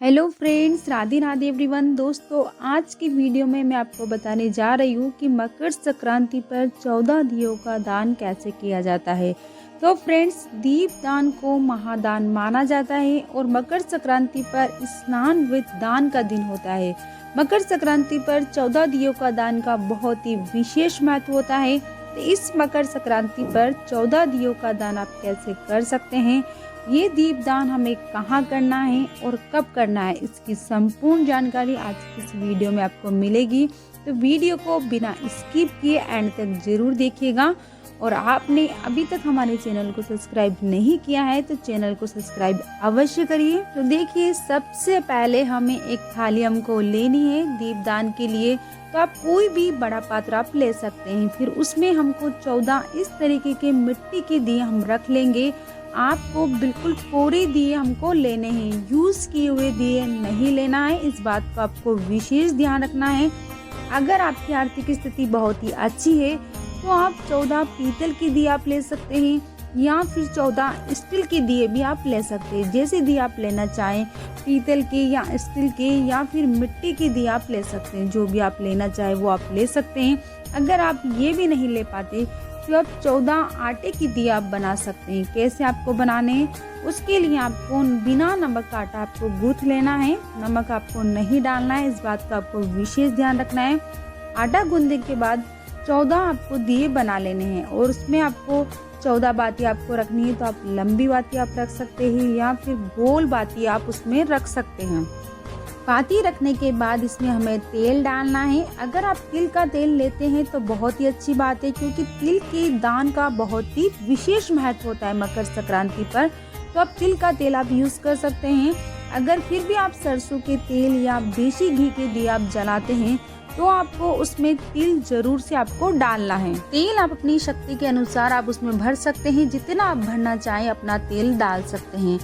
Hello friends, Radhe Radhe everyone. दोस्तों, आज की वीडियो में मैं आपको बताने जा रही हूँ कि मकर संक्रांति पर 14 दियों का दान कैसे किया जाता है। तो फ्रेंड्स, दीप दान को महादान माना जाता है और मकर संक्रांति पर स्नान विद दान का दिन होता है। मकर संक्रांति पर 14 दियों का दान का बहुत ही विशेष महत्व होता है। तो इस मकर संक्रांति पर 14 दियों का दान आप कैसे कर सकते हैं, ये दीपदान हमें कहाँ करना है और कब करना है, इसकी संपूर्ण जानकारी आज की इस वीडियो में आपको मिलेगी। तो वीडियो को बिना स्किप किए एंड तक जरूर देखिएगा। और आपने अभी तक हमारे चैनल को सब्सक्राइब नहीं किया है तो चैनल को सब्सक्राइब अवश्य करिए। तो देखिए, सबसे पहले हमें एक थाली हमको लेनी है दीपदान के लिए। तो आप कोई भी बड़ा पात्र आप ले सकते हैं। फिर उसमें हमको 14 इस तरीके के मिट्टी के दिए हम रख लेंगे। आपको बिल्कुल कोरे दिए हमको लेने हैं, यूज किए हुए दिए नहीं लेना है। इस बात को आपको विशेष ध्यान रखना है। अगर आपकी आर्थिक स्थिति बहुत ही अच्छी है तो आप 14 पीतल के दिए आप ले सकते हैं या फिर 14 स्टील के दिए भी आप ले सकते हैं। जैसे दिए आप लेना चाहें, पीतल के या स्टील के या फिर मिट्टी के दिए आप ले सकते हैं। जो भी आप लेना चाहे वो आप ले सकते हैं। अगर आप ये भी नहीं ले पाते तो आप 14 आटे की दिए आप बना सकते हैं। कैसे आपको बनाने हैं, उसके लिए आपको बिना नमक का आटा आपको गूंथ लेना है। नमक आपको नहीं डालना है, इस बात का आपको विशेष ध्यान रखना है। आटा गूंथने के बाद 14 आपको दिए बना लेने हैं और उसमें आपको 14 बाती आपको रखनी है। तो आप लंबी बाती आप रख सकते हैं या फिर गोल बाती आप उसमें रख सकते हैं। बाती रखने के बाद इसमें हमें तेल डालना है। अगर आप तिल का तेल लेते हैं तो बहुत ही अच्छी बात है, क्योंकि तिल के दान का बहुत ही विशेष महत्व होता है मकर संक्रांति पर। तो आप तिल का तेल आप यूज कर सकते हैं। अगर फिर भी आप सरसों के तेल या देसी घी के दिए आप जलाते हैं तो आपको उसमें तिल जरूर से आपको डालना है। तेल आप अपनी शक्ति के अनुसार आप उसमें भर सकते हैं। जितना आप भरना चाहें अपना तेल डाल सकते हैं।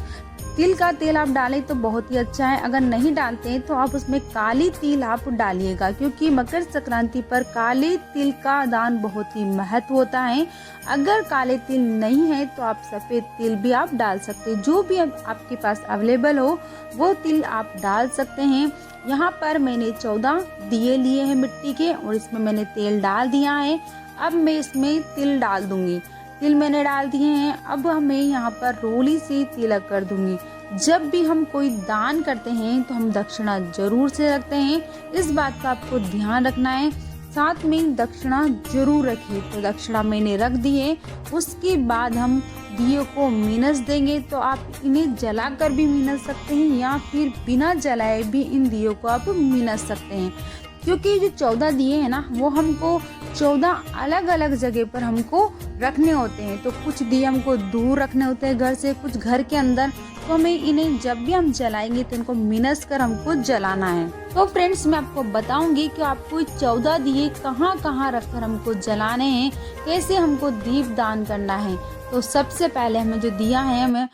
तिल का तेल आप डालें तो बहुत ही अच्छा है। अगर नहीं डालते हैं तो आप उसमें काली तिल आप डालिएगा, क्योंकि मकर संक्रांति पर काले तिल का दान बहुत ही महत्व होता है। अगर काले तिल नहीं है तो आप सफ़ेद तिल भी आप डाल सकते हैं। जो भी आपके पास अवेलेबल हो वो तिल आप डाल सकते हैं। यहाँ पर मैंने 14 दिए लिए हैं मिट्टी के और इसमें मैंने तेल डाल दिया है। अब मैं इसमें तिल डाल दूंगी। तिल मैंने डाल दिए हैं। अब हमें यहाँ पर रोली से तिलक कर दूंगी। जब भी हम कोई दान करते हैं तो हम दक्षिणा जरूर से रखते हैं, इस बात का आपको ध्यान रखना है। साथ में दक्षिणा जरूर रखिए। तो दक्षिणा मैंने रख दी है। उसके बाद हम दियों को मीनस देंगे। तो आप इन्हें जलाकर भी मीनस सकते हैं या फिर बिना जलाए भी इन दियों को आप मीनस सकते हैं। क्योंकि जो 14 दिए हैं ना, वो हमको 14 अलग अलग जगह पर हमको रखने होते हैं। तो कुछ दिए हमको दूर रखने होते हैं घर से, कुछ घर के अंदर। तो हमें इन्हें जब भी हम जलाएंगे तो इनको मिनस कर हमको जलाना है। तो फ्रेंड्स, मैं आपको बताऊंगी कि आपको 14 दिए कहाँ कहाँ रखकर हमको जलाने हैं, कैसे हमको दीप दान करना है। तो सबसे पहले हमें जो दिया है हमें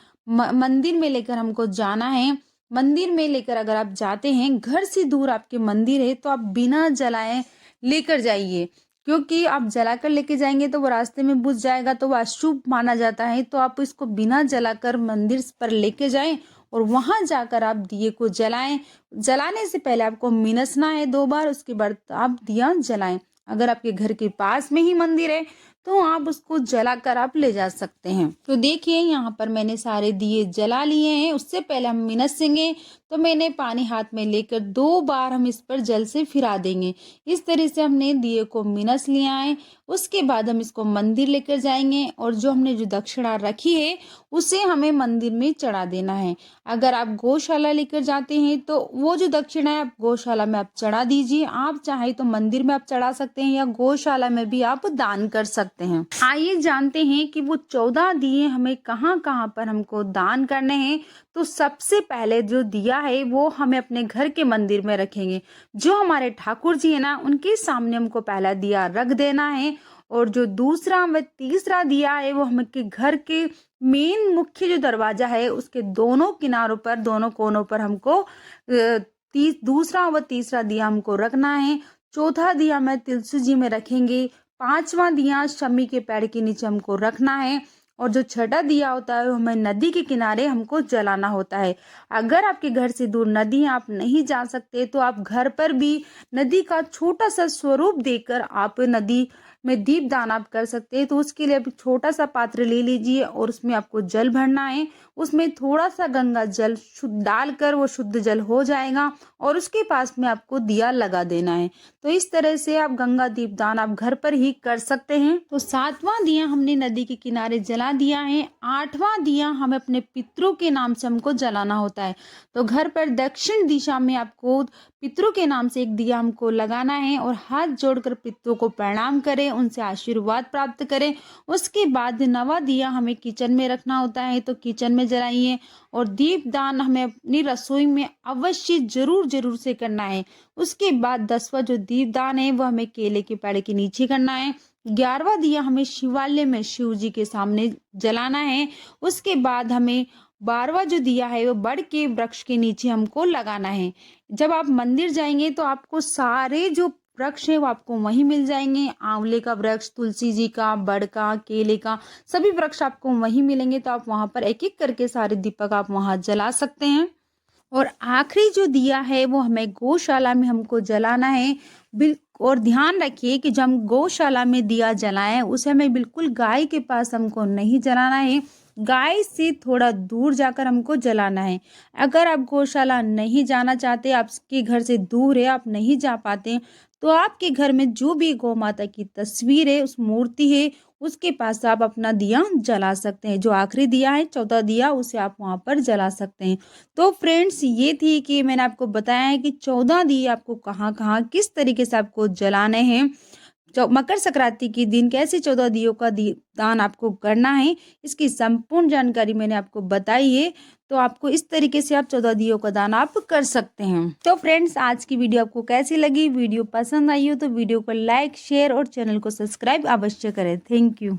मंदिर में लेकर हमको जाना है। मंदिर में लेकर अगर आप जाते हैं, घर से दूर आपके मंदिर है, तो आप बिना जलाए लेकर जाइए। क्योंकि आप जलाकर लेके जाएंगे तो वो रास्ते में बुझ जाएगा, तो वो अशुभ माना जाता है। तो आप इसको बिना जलाकर मंदिर पर लेके जाएं और वहां जाकर आप दिए को जलाएं। जलाने से पहले आपको मिनसना है 2 बार, उसके बाद आप दिया जलाएं। अगर आपके घर के पास में ही मंदिर है तो आप उसको जलाकर आप ले जा सकते हैं। तो देखिए, यहाँ पर मैंने सारे दिए जला लिए हैं। उससे पहले हम मिनसेंगे तो मैंने पानी हाथ में लेकर 2 बार हम इस पर जल से फिरा देंगे। इस तरह से हमने दिए को मिनस लिया है। उसके बाद हम इसको मंदिर लेकर जाएंगे और जो हमने जो दक्षिणा रखी है उसे हमें मंदिर में चढ़ा देना है। अगर आप गौशाला लेकर जाते हैं तो वो जो दक्षिणा है आप गौशाला में आप चढ़ा दीजिए। आप चाहे तो मंदिर में आप चढ़ा सकते हैं या गौशाला में भी आप दान कर सकते हैं। आइए जानते हैं कि वो 14 दिए हमें कहाँ कहाँ पर हमको दान करने हैं। तो सबसे पहले जो दिया है वो हमें अपने घर के मंदिर में रखेंगे। जो हमारे ठाकुर जी है ना, उनके सामने हमको पहला दिया रख देना है। और जो दूसरा व तीसरा दिया है वो हमके घर के मेन मुख्य जो दरवाजा है उसके दोनों किनारों पर, दोनों कोनों पर हमको दूसरा व तीसरा दिया हमको रखना है। चौथा दिया मैं तुलसी जी में रखेंगे। 5वां दिया शमी के पेड़ के नीचे हमको रखना है। और जो छठा दिया होता है वो हमें नदी के किनारे हमको जलाना होता है। अगर आपके घर से दूर नदी आप नहीं जा सकते तो आप घर पर भी नदी का छोटा सा स्वरूप देकर आप नदी में दीपदान आप कर सकते हैं। तो उसके लिए आप छोटा सा पात्र ले लीजिए और उसमें आपको जल भरना है। उसमें थोड़ा सा गंगा जल शुद्ध डालकर वो शुद्ध जल हो जाएगा और उसके पास में आपको दिया लगा देना है। तो इस तरह से आप गंगा दीपदान आप घर पर ही कर सकते हैं। तो 7वां दिया हमने नदी के किनारे जला दिया है। 8वां दिया हमें अपने पितरों के नाम से हमको जलाना होता है। तो घर पर दक्षिण दिशा में आपको पितरों के नाम से एक दिया हमको लगाना है और हाथ जोड़कर पितरों को प्रणाम करें, उनसे आशीर्वाद प्राप्त करें। उसके बाद 9वां दिया हमें किचन में रखना होता है, तो किचन में जलाइए। और दीपदान हमें अपनी रसोई में अवश्य जरूर से करना है। उसके बाद 10वां जो दीपदान है वो हमें केले के पेड़ के नीचे करना है। 11वां दिया हमें शिवालय में शिव जी के सामने जलाना है। उसके बाद हमें 12वां जो दिया है वो बड़ के वृक्ष के नीचे हमको लगाना है। जब आप मंदिर जाएंगे तो आपको सारे जो वृक्ष है वो आपको वहीं मिल जाएंगे। आंवले का वृक्ष, तुलसी जी का, बड़ का, केले का, सभी वृक्ष आपको वहीं मिलेंगे। तो आप वहां पर एक एक करके सारे दीपक आप वहां जला सकते हैं। और आखिरी जो दिया है वो हमें गौशाला में हमको जलाना है। और ध्यान रखिए कि जब हम गौशाला में दिया जलाएं उसे हमें बिल्कुल गाय के पास हमको नहीं जलाना है, गाय से थोड़ा दूर जाकर हमको जलाना है। अगर आप गौशाला नहीं जाना चाहते, आपके घर से दूर है, आप नहीं जा पाते, तो आपके घर में जो भी गौ माता की तस्वीर है, उस मूर्ति है, उसके पास आप अपना दिया जला सकते हैं। जो आखिरी दिया है 14 दिया, उसे आप वहां पर जला सकते हैं। तो फ्रेंड्स ये थी कि मैंने आपको बताया है कि 14 दिए आपको कहाँ कहाँ किस तरीके से आपको जलाने हैं। जो मकर संक्रांति के दिन कैसे 14 दियों का दान आपको करना है, इसकी संपूर्ण जानकारी मैंने आपको बताई है। तो आपको इस तरीके से आप 14 दियों का दान आप कर सकते हैं। तो फ्रेंड्स आज की वीडियो आपको कैसी लगी? वीडियो पसंद आई हो तो वीडियो को लाइक, शेयर और चैनल को सब्सक्राइब अवश्य करें। Thank you.